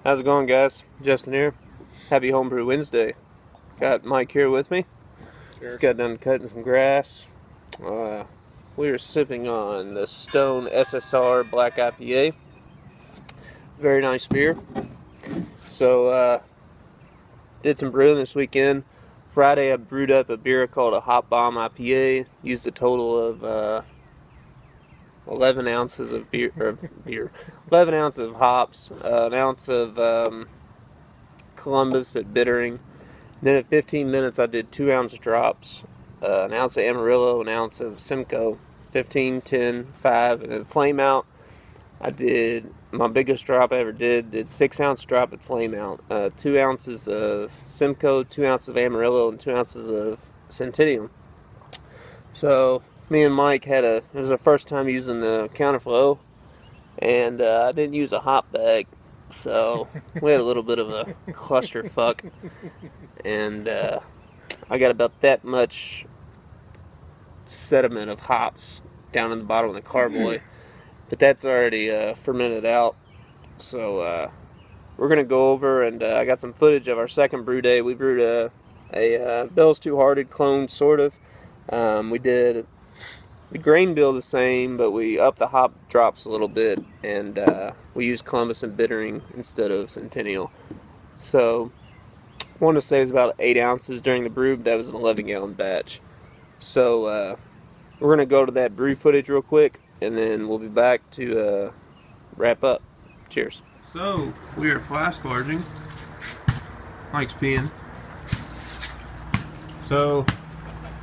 How's it going, guys? Justin here. Happy Homebrew Wednesday. Got Mike here with me. Cheers. Just got done cutting some grass. We are sipping on the Stone SSR Black IPA. Very nice beer. So, did some brewing this weekend. Friday I brewed up a beer called a Hop Bomb IPA. Used a total of 11 ounces of beer, 11 ounces of hops, an ounce of Columbus at bittering. Then at 15 minutes I did 2-ounce drops, an ounce of Amarillo, an ounce of Simcoe, 15, 10, 5, and then flame out. I did my biggest drop I ever did 6-ounce drop at flame out, 2 ounces of Simcoe, 2 ounces of Amarillo, and 2 ounces of Centennial. So me and Mike it was our first time using the counterflow, and I didn't use a hop bag, so we had a little bit of a clusterfuck, and I got about that much sediment of hops down in the bottom of the carboy, but that's already fermented out. So we're gonna go over, and I got some footage of our second brew day. We brewed a Bell's Two Hearted clone, sort of. We did the grain bill the same, but we upped the hop drops a little bit, and we used Columbus and bittering instead of Centennial. So I want to say it was about 8 ounces during the brew, but that was an 11-gallon batch. So we're going to go to that brew footage real quick, and then we'll be back to wrap up. Cheers. So we are flask sparging. Mike's peeing. So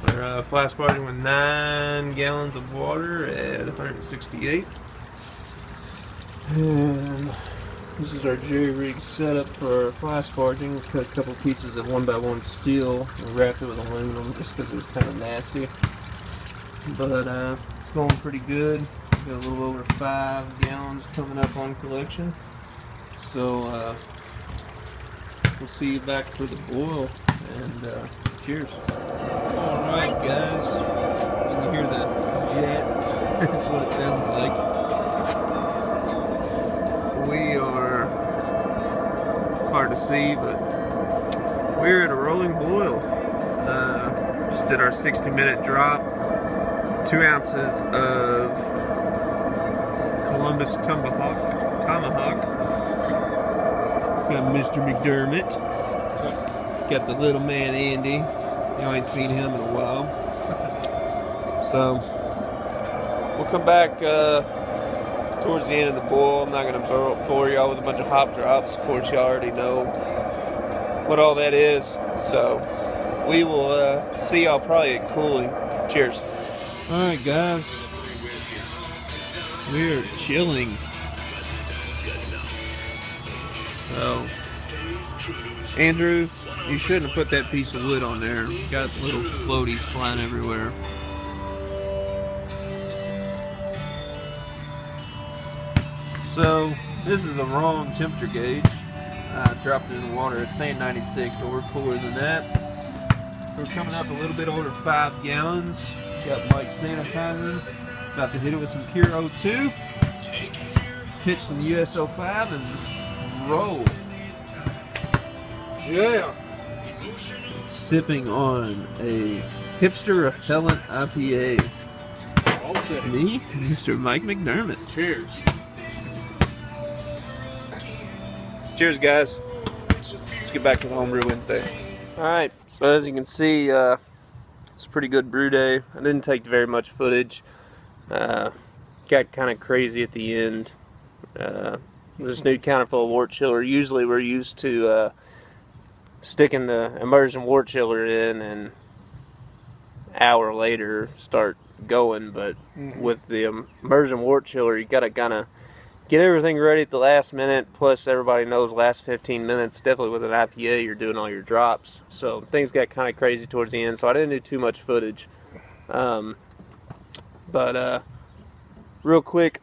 we're flask sparging with 9 gallons of water at 168. And this is our jerry rig setup for our flask sparging. We cut a couple pieces of 1x1 steel and wrapped it with aluminum just because it was kind of nasty. But it's going pretty good. Got a little over 5 gallons coming up on collection. So we'll see you back for the boil, and cheers. Alright guys, you can hear the jet. That's what it sounds like. It's hard to see, but we're at a rolling boil. Just did our 60-minute drop. 2 ounces of Columbus Tomahawk. Got Mr. McDermott. Got the little man Andy. You ain't seen him in a while. So we'll come back towards the end of the boil. I'm not going to bore y'all with a bunch of hop drops. Of course, y'all already know what all that is. So we will see y'all probably at cooling. Cheers. Alright guys, we're chilling. So, Andrew, you shouldn't have put that piece of wood on there. Got little floaties flying everywhere. So, this is the wrong temperature gauge. I dropped it in the water. It's saying 96, but we're cooler than that. We're coming up a little bit over 5 gallons. Got Mike sanitizing. About to hit it with some pure O2. Pitch some USO5 and roll. Yeah. Sipping on a hipster repellent IPA. All set. Me, Mr. Mike McDermott. Cheers. Cheers, guys. Let's get back to the Homebrew Wednesday. Alright, so as you can see, it's a pretty good brew day. I didn't take very much footage. Got kind of crazy at the end. This new counterflow wort chiller. Usually we're used to sticking the immersion wort chiller in and an hour later start going, but with the immersion wort chiller you gotta kind of get everything ready at the last minute. Plus everybody knows last 15 minutes, definitely with an IPA, you're doing all your drops. So things got kind of crazy towards the end, so I didn't do too much footage. But real quick,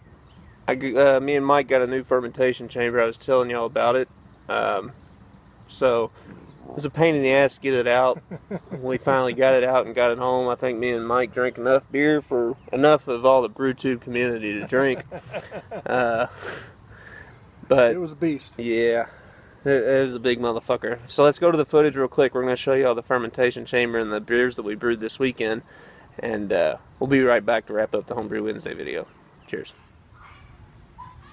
me and Mike got a new fermentation chamber. I was telling y'all about it. So it was a pain in the ass to get it out. We finally got it out and got it home. I think me and Mike drank enough beer for enough of all the BrewTube community to drink. But it was a beast. Yeah, It is a big motherfucker. So let's go to the footage real quick. We're going to show you all the fermentation chamber and the beers that we brewed this weekend. And we'll be right back to wrap up the Homebrew Wednesday video. Cheers.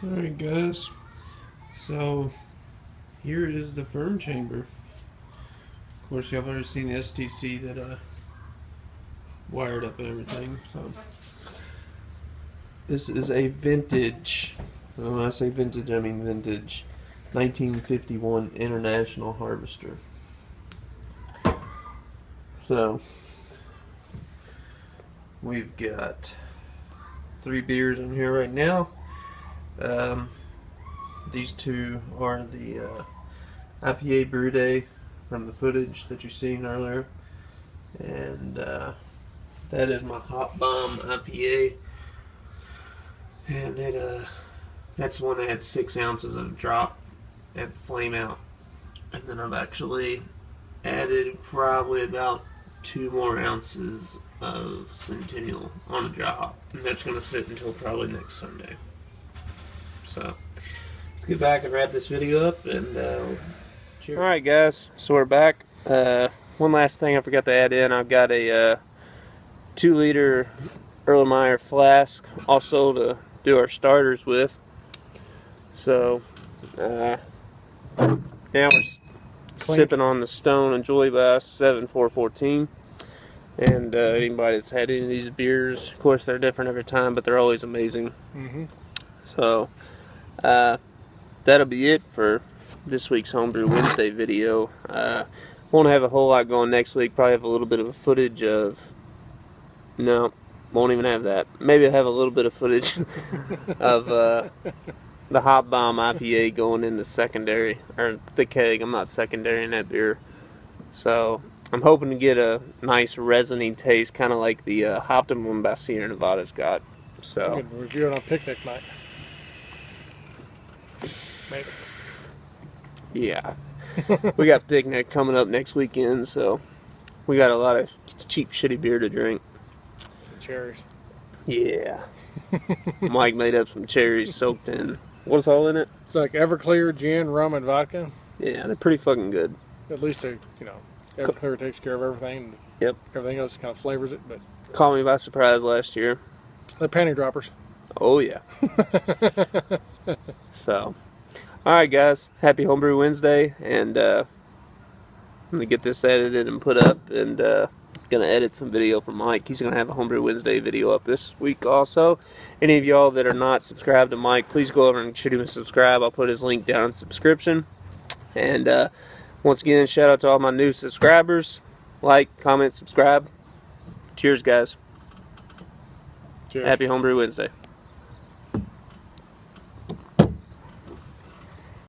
Alright guys, so here is the ferm chamber. Of course, y'all already seen the STC that wired up and everything. So this is a vintage, when I say vintage I mean vintage, 1951 International Harvester. So we've got 3 beers in here right now. These 2 are the IPA Brew Day from the footage that you seen earlier, and that is my Hop Bomb IPA, and that's the one that had 6 ounces of drop at Flame Out, and then I've actually added probably about 2 more ounces of Centennial on a dry hop, and that's going to sit until probably next Sunday. So let's get back and wrap this video up, and cheers. Alright guys, so we're back. One last thing I forgot to add in, I've got a 2-liter Erlenmeyer flask also to do our starters with. So now we're sipping on the Stone and Joy Bass 7414. And anybody that's had any of these beers, of course they're different every time, but they're always amazing. So that'll be it for this week's Homebrew Wednesday video. Won't have a whole lot going next week. Probably have a little bit of a footage of, no, won't even have that. Maybe I'll have a little bit of footage of the Hop Bomb IPA going in the secondary, or the keg. I'm not secondary in that beer. So I'm hoping to get a nice resiny taste, kind of like the Hopton one by Sierra Nevada's got. So we can review it on picnic night. Maybe. Yeah. We got picnic coming up next weekend, so we got a lot of cheap, shitty beer to drink. Cherries. Yeah. Mike made up some cherries soaked in. What's all in it? It's like Everclear, gin, rum, and vodka. Yeah, they're pretty fucking good. At least they, Everclear takes care of everything. Yep. Everything else kind of flavors it, but Caught me by surprise last year. they're panty droppers. Oh yeah. So, alright guys, happy Homebrew Wednesday, and I'm gonna get this edited and put up, and gonna edit some video for Mike. He's gonna have a Homebrew Wednesday video up this week also. Any of y'all that are not subscribed to Mike, please go over and shoot him a subscribe. I'll put his link down in the subscription. And once again, shout out to all my new subscribers. Like, comment, subscribe. Cheers guys. Cheers. Happy Homebrew Wednesday.